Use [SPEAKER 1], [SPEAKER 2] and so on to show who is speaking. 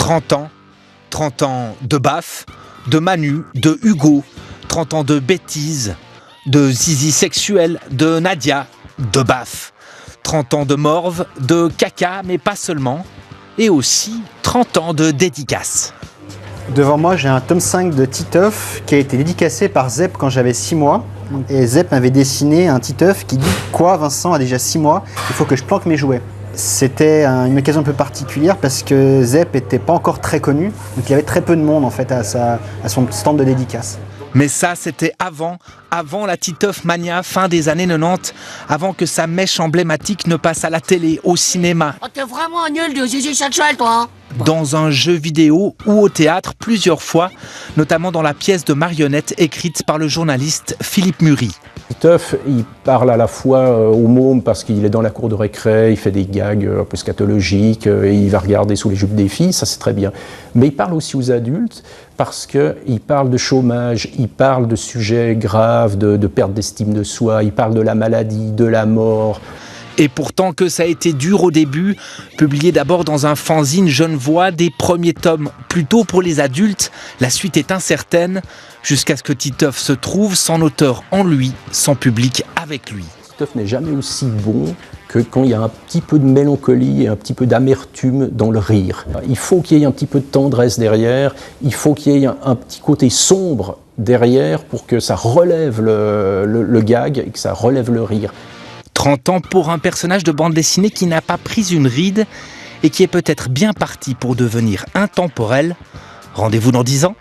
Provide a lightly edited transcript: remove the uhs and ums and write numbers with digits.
[SPEAKER 1] 30 ans. 30 ans de baf, de Manu, de Hugo. 30 ans de bêtises, de zizi sexuel, de Nadia, de baf. 30 ans de morve, de caca, mais pas seulement. Et aussi 30 ans de dédicaces.
[SPEAKER 2] Devant moi, j'ai un tome 5 de Titeuf qui a été dédicacé par Zep quand j'avais 6 mois. Et Zep m'avait dessiné un Titeuf qui dit « Quoi, Vincent a déjà 6 mois, il faut que je planque mes jouets ». C'était une occasion un peu particulière parce que Zep n'était pas encore très connu, donc il y avait très peu de monde en fait à son stand de dédicace.
[SPEAKER 1] Mais ça, c'était avant la Titeuf Mania, fin des années 90, avant que sa mèche emblématique ne passe à la télé, au cinéma.
[SPEAKER 3] Oh, t'es vraiment nul de zizi sexuel, toi.
[SPEAKER 1] Dans un jeu vidéo ou au théâtre plusieurs fois, notamment dans la pièce de marionnettes écrite par le journaliste Philippe Mury.
[SPEAKER 4] Titeuf, il parle à la fois aux mômes parce qu'il est dans la cour de récré, il fait des gags un peu scatologiques, et il va regarder sous les jupes des filles, ça c'est très bien. Mais il parle aussi aux adultes parce qu'il parle de chômage, il parle de sujets graves, de perte d'estime de soi, il parle de la maladie, de la mort.
[SPEAKER 1] Et pourtant que ça a été dur au début, publié d'abord dans un fanzine Genevois, des premiers tomes plutôt pour les adultes, la suite est incertaine, jusqu'à ce que Titeuf se trouve son auteur en lui, son public avec lui.
[SPEAKER 4] Titeuf n'est jamais aussi bon que quand il y a un petit peu de mélancolie et un petit peu d'amertume dans le rire. Il faut qu'il y ait un petit peu de tendresse derrière, il faut qu'il y ait un petit côté sombre derrière pour que ça relève le gag et que ça relève le rire.
[SPEAKER 1] 30 ans pour un personnage de bande dessinée qui n'a pas pris une ride et qui est peut-être bien parti pour devenir intemporel. Rendez-vous dans 10 ans.